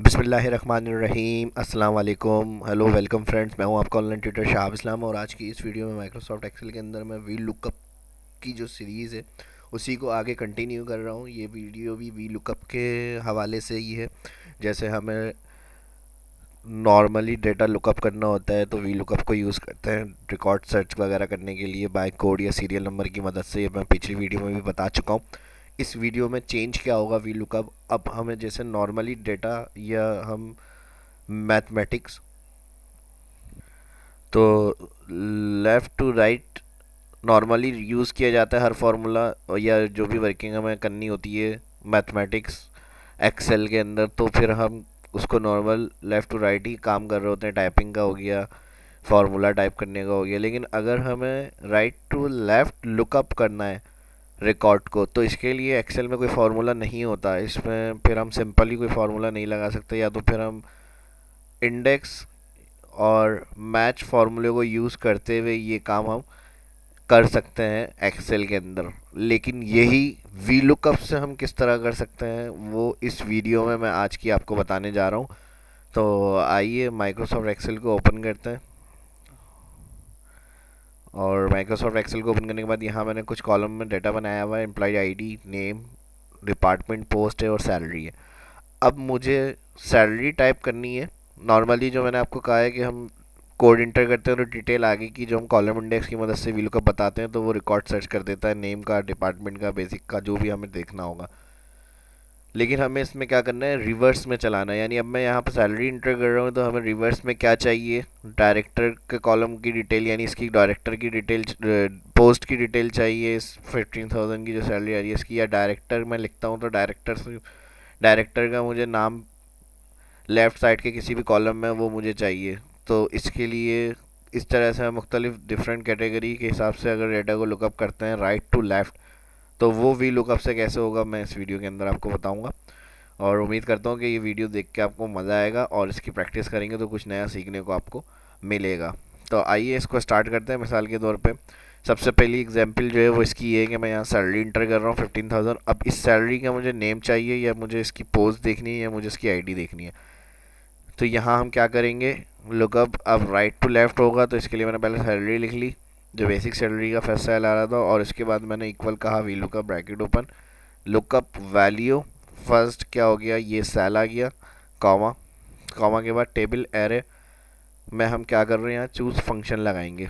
बिस्मिल्लाहिर्रहमानिर्रहीम अस्सलाम वालेकुम। हेलो वेलकम फ्रेंड्स, मैं हूं आपका ऑनलाइन ट्यूटर शाहब इस्लाम और आज की इस वीडियो में माइक्रोसॉफ्ट एक्सेल के अंदर मैं वी लुकअप की जो सीरीज़ है उसी को आगे कंटिन्यू कर रहा हूं। ये वीडियो भी वी लुकअप के हवाले से ही है। जैसे हमें नॉर्मली डेटा लुकअप करना होता है तो वी लुकअप को यूज़ करते हैं रिकॉर्ड सर्च वगैरह करने के लिए बाय कोड या सीरियल नंबर की मदद से। ये मैं पिछली वीडियो में भी बता चुका हूँ। इस वीडियो में चेंज क्या होगा वी लुकअप, अब हमें जैसे नॉर्मली डेटा या हम मैथमेटिक्स तो left to right normally use किया जाता है हर फार्मूला या जो भी वर्किंग हमें करनी होती है मैथमेटिक्स एक्सेल के अंदर, तो फिर हम उसको नॉर्मल लेफ़्ट टू राइट ही काम कर रहे होते हैं। टाइपिंग का हो गया, फार्मूला टाइप करने का हो गया। लेकिन अगर हमें राइट टू लेफ़्ट लुकअप करना है रिकॉर्ड को, तो इसके लिए एक्सेल में कोई फार्मूला नहीं होता। इसमें फिर हम सिंपली कोई फार्मूला नहीं लगा सकते, या तो फिर हम इंडेक्स और मैच फार्मूले को यूज़ करते हुए ये काम हम कर सकते हैं एक्सेल के अंदर। लेकिन यही वी लुकअप से हम किस तरह कर सकते हैं वो इस वीडियो में मैं आज की आपको बताने जा रहा हूँ। तो आइए माइक्रोसॉफ्ट एक्सेल को ओपन करते हैं। और माइक्रोसॉफ्ट एक्सेल को ओपन करने के बाद यहाँ मैंने कुछ कॉलम में डाटा बनाया हुआ है। Employ ID, name, department, post है और सैलरी है। अब मुझे सैलरी टाइप करनी है। नॉर्मली जो मैंने आपको कहा है कि हम कोड इंटर करते हैं तो डिटेल आगे की जो हम कॉलम इंडेक्स की मदद से वीलुकअप बताते हैं तो वो रिकॉर्ड सर्च कर देता है, नेम का, डिपार्टमेंट का, बेसिक का, जो भी हमें देखना होगा। लेकिन हमें इसमें क्या करना है, रिवर्स में चलाना है। यानी अब मैं यहाँ पर सैलरी इंटर कर रहा हूँ तो हमें रिवर्स में क्या चाहिए, डायरेक्टर के कॉलम की डिटेल, यानी इसकी डायरेक्टर की डिटेल, पोस्ट की डिटेल चाहिए। इस 15,000 की जो सैलरी आ रही है इसकी, या डायरेक्टर मैं लिखता हूँ तो डायरेक्टर का मुझे नाम लेफ़्ट साइड के किसी भी कॉलम में वो मुझे चाहिए। तो इसके लिए इस तरह से हम मुख्तलिफ डिफरेंट कैटेगरी के हिसाब से अगर डेटा को लुकअप करते हैं राइट टू लेफ़्ट, तो वो वी लुकअप से कैसे होगा मैं इस वीडियो के अंदर आपको बताऊंगा। और उम्मीद करता हूँ कि ये वीडियो देख के आपको मज़ा आएगा और इसकी प्रैक्टिस करेंगे तो कुछ नया सीखने को आपको मिलेगा। तो आइए इसको स्टार्ट करते हैं। मिसाल के तौर पे सबसे पहली एग्जांपल जो है वो इसकी ये है कि मैं यहाँ सैलरी इंटर कर रहा हूँ 15,000। अब इस सैलरी का मुझे नेम चाहिए, या मुझे इसकी पोस्ट देखनी है, या मुझे इसकी आईडी देखनी है। तो यहाँ हम क्या करेंगे, लुकअप अब राइट टू लेफ़्ट होगा। तो इसके लिए मैंने पहले सैलरी लिख ली, जो बेसिक सैलरी का फर्स्ट सेल आ रहा था, और इसके बाद मैंने इक्वल कहा V lookup bracket open, lookup value first क्या हो गया, ये सेल आ गया, कॉमा, कॉमा के बाद टेबल एरे में हम क्या कर रहे हैं, यहाँ चूज़ फंक्शन लगाएंगे,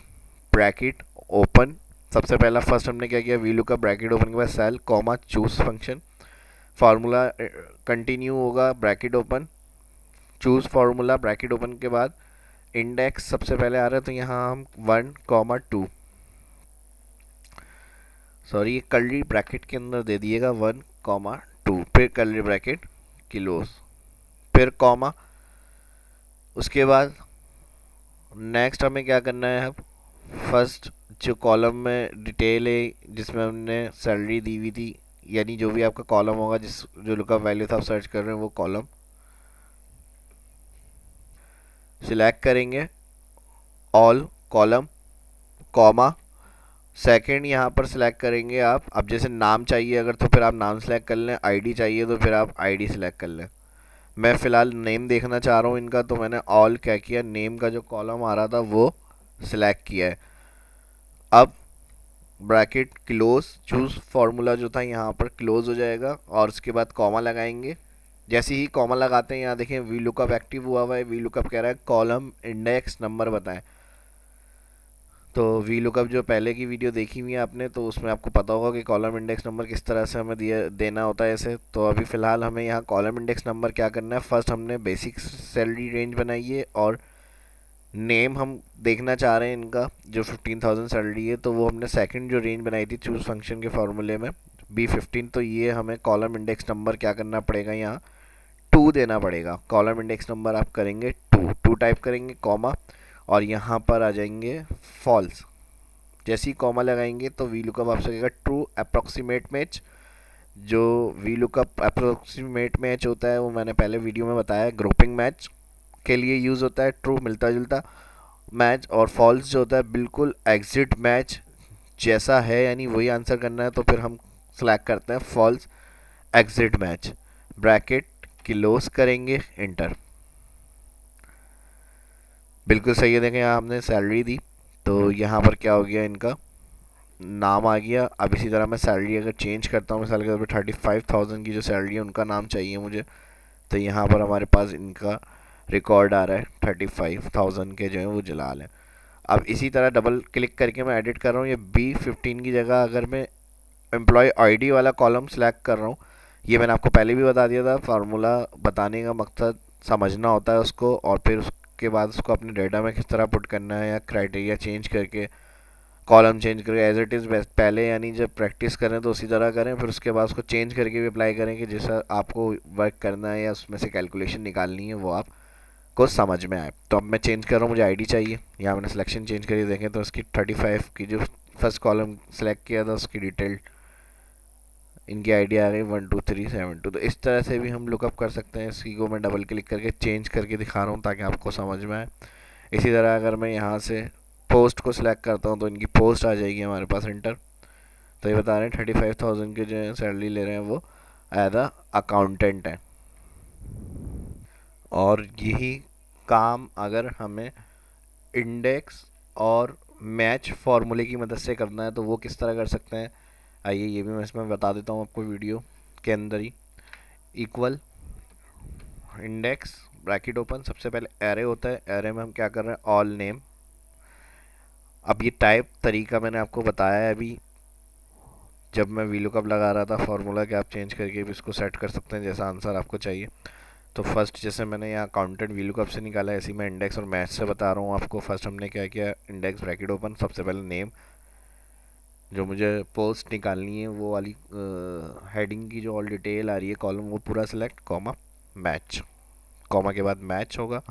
ब्रैकेट ओपन। सबसे पहला फर्स्ट हमने क्या किया, वी लुकअप ब्रैकेट ओपन के बाद cell, comma, choose function, formula continue होगा, bracket open, choose formula, bracket open के बाद इंडेक्स सबसे पहले आ रहा है तो यहाँ हम 1, 2, सॉरी ये कर्ली ब्रैकेट के अंदर दे दिएगा 1, 2, फिर कर्ली ब्रैकेट क्लोज, फिर कॉमा। उसके बाद नेक्स्ट हमें क्या करना है, अब फर्स्ट जो कॉलम में डिटेल है जिसमें हमने सैलरी दी हुई थी, यानी जो भी आपका कॉलम होगा जिस जो लुकअप वैल्यू था आप सर्च कर रहे हैं वो कॉलम सिलेक्ट करेंगे, ऑल कॉलम, कॉमा, सेकंड यहाँ पर सिलेक्ट करेंगे आप। अब जैसे नाम चाहिए अगर तो फिर आप नाम सेलेक्ट कर लें, आईडी चाहिए तो फिर आप आईडी सेलेक्ट कर लें। मैं फ़िलहाल नेम देखना चाह रहा हूँ इनका, तो मैंने ऑल क्या किया, नेम का जो कॉलम आ रहा था वो सिलेक्ट किया है। अब ब्रैकेट क्लोज, चूज़ फार्मूला जो था यहाँ पर क्लोज हो जाएगा और उसके बाद कॉमा लगाएंगे। जैसे ही कॉमा लगाते हैं यहाँ देखें वी लुकअप एक्टिव हुआ हुआ है। वी लुकअप कह रहा है कॉलम इंडेक्स नंबर बताएं। तो वी लुकअप जो पहले की वीडियो देखी हुई है आपने, तो उसमें आपको पता होगा कि कॉलम इंडेक्स नंबर किस तरह से हमें दिया देना होता है ऐसे। तो अभी फ़िलहाल हमें यहाँ कॉलम इंडेक्स नंबर क्या करना है, फर्स्ट हमने बेसिक सैलरी रेंज बनाई है और नेम हम देखना चाह रहे हैं इनका जो 15,000 सैलरी है, तो वो हमने सेकंड जो रेंज बनाई थी चूज़ फंक्शन के फार्मूले में B15। तो ये हमें कॉलम इंडेक्स नंबर क्या करना पड़ेगा, यहाँ 2 देना पड़ेगा। कॉलम इंडेक्स नंबर आप करेंगे 2 टाइप करेंगे, कॉमा, और यहाँ पर आ जाएंगे फॉल्स। जैसे ही कॉमा लगाएंगे तो वी लुकअप आपसे कहेगा ट्रू अप्रॉक्सीमेट मैच। जो वी लुकअप अप्रॉक्सीमेट मैच होता है वो मैंने पहले वीडियो में बताया, ग्रुपिंग मैच के लिए यूज़ होता है, ट्रू मिलता जुलता मैच, और फॉल्स जो होता है बिल्कुल एग्जिट मैच जैसा है, यानी वही आंसर करना है। तो फिर हम सेलेक्ट करते हैं false exact match, bracket close करेंगे, इंटर। बिल्कुल सही है, देखें यहाँ हमने सैलरी दी तो यहाँ पर क्या हो गया, इनका नाम आ गया। अब इसी तरह मैं सैलरी अगर चेंज करता हूँ, मिसाल के तौर पर 35,000 की जो सैलरी है उनका नाम चाहिए मुझे, तो यहाँ पर हमारे पास इनका रिकॉर्ड आ रहा है 35,000 के जो है वो जलाल है। अब इसी तरह डबल क्लिक करके मैं एडिट कर रहा हूँ, ये B15 की जगह अगर मैं एम्प्लॉय आईडी वाला कॉलम सेलेक्ट कर रहा हूँ, ये मैंने आपको पहले भी बता दिया था, फार्मूला बताने का मकसद समझना होता है उसको, और फिर उसके बाद उसको अपने डेटा में किस तरह पुट करना है, या क्राइटेरिया चेंज करके, कॉलम चेंज करके एज इट इज़ पहले, यानी जब प्रैक्टिस करें तो उसी तरह करें, फिर उसके बाद उसको चेंज करके भी अप्लाई करें कि जैसा आपको वर्क करना है या उसमें से कैलकुलेशन निकालनी है वो आपको समझ में आए। तो अब मैं चेंज कर रहा हूँ, मुझे आईडी चाहिए, यहाँ मैंने सिलेक्शन चेंज करी, देखें तो उसकी 35 की जो फर्स्ट कॉलम सेलेक्ट किया था उसकी डिटेल, इनकी आईडी आ गई 12372। तो इस तरह से भी हम लुकअप कर सकते हैं। इसी को मैं डबल क्लिक करके चेंज करके दिखा रहा हूँ ताकि आपको समझ में आए। इसी तरह अगर मैं यहाँ से पोस्ट को सिलेक्ट करता हूँ तो इनकी पोस्ट आ जाएगी हमारे पास, इंटर। तो ये बता रहे हैं 35,000 की जो सैलरी ले रहे हैं वो एज अ अकाउंटेंट है। और यही काम अगर हमें इंडेक्स और मैच फार्मूले की मदद से करना है तो वो किस तरह कर सकते हैं, आइए ये भी मैं इसमें बता देता हूँ आपको वीडियो के अंदर ही। इक्वल इंडेक्स ब्रैकेट ओपन, सबसे पहले एरे होता है, एरे में हम क्या कर रहे हैं, ऑल नेम। अब ये टाइप तरीका मैंने आपको बताया है अभी जब मैं वीलुकअप लगा रहा था, फार्मूला के आप चेंज करके भी इसको सेट कर सकते हैं जैसा आंसर आपको चाहिए। तो फर्स्ट जैसे मैंने यहाँ अकाउंटेंट वीलुकअप से निकाला है, ऐसे मैं इंडेक्स और मैच से बता रहा हूँ आपको। फर्स्ट हमने क्या किया, इंडेक्स ब्रैकेट ओपन, सबसे पहले नेम, जो मुझे पोस्ट निकालनी है वो वाली हेडिंग की जो ऑल डिटेल आ रही है कॉलम, वो पूरा सेलेक्ट, कॉमा मैच, कॉमा के बाद मैच होगा।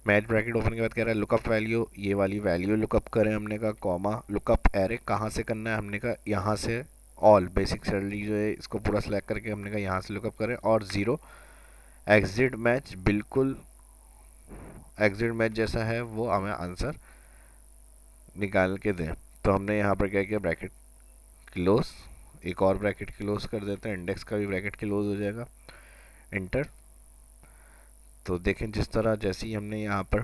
मैच ब्रैकेट ओपन के बाद कह रहा है लुकअप वैल्यू, ये वाली वैल्यू लुकअप करें, हमने कहा कॉमा लुकअप एरे, कहाँ से करना है, हमने कहा यहाँ से ऑल बेसिक सैलरी जो है इसको पूरा सेलेक्ट करके हमने कहा यहाँ से लुकअप करें, और ज़ीरो एग्जिट मैच, बिल्कुल एग्जिट मैच जैसा है वो हमें आंसर निकाल के दें। तो हमने यहाँ पर क्या किया, ब्रैकेट क्लोज, एक और ब्रैकेट क्लोज कर देते हैं, इंडेक्स का भी ब्रैकेट क्लोज हो जाएगा, इंटर। तो देखें जिस तरह जैसे ही हमने यहाँ पर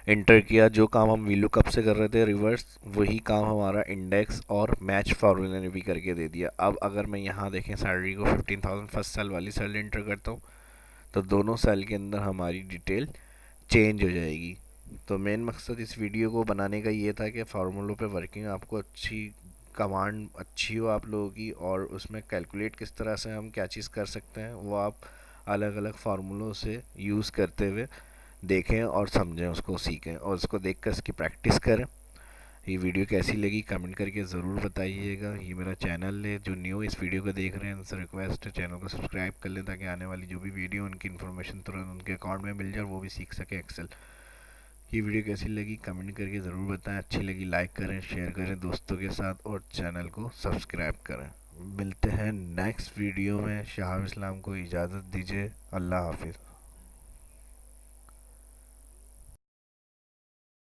इंटर किया, जो काम हम वीलुकअप से कर रहे थे रिवर्स, वही काम हमारा इंडेक्स और मैच फार्मूला ने भी करके दे दिया। अब अगर मैं यहाँ देखें सैलरी को 15,000 फर्स्ट सेल वाली सैलरी इंटर करता हूँ तो दोनों सेल के अंदर हमारी डिटेल चेंज हो जाएगी। तो मेन मकसद इस वीडियो को बनाने का ये था कि फार्मूलों पे वर्किंग आपको अच्छी, कमांड अच्छी हो आप लोगों की, और उसमें कैलकुलेट किस तरह से हम क्या चीज़ कर सकते हैं वो आप अलग अलग फार्मूलों से यूज़ करते हुए देखें और समझें, उसको सीखें और उसको देखकर इसकी प्रैक्टिस करें। ये वीडियो कैसी लगी कमेंट करके ज़रूर बताइएगा। ये मेरा चैनल है, जो न्यू इस वीडियो को देख रहे हैं उनसे रिक्वेस्ट है चैनल को सब्सक्राइब कर लें ताकि आने वाली जो भी वीडियो उनकी इन्फॉर्मेशन तुरंत उनके अकाउंट में मिल जाए, वो भी सीख सके एक्सेल। ये वीडियो कैसी लगी कमेंट करके ज़रूर बताएं, अच्छी लगी लाइक करें, शेयर करें दोस्तों के साथ और चैनल को सब्सक्राइब करें। मिलते हैं नेक्स्ट वीडियो में, शाह इस्लाम को इजाज़त दीजिए, अल्लाह हाफिज़।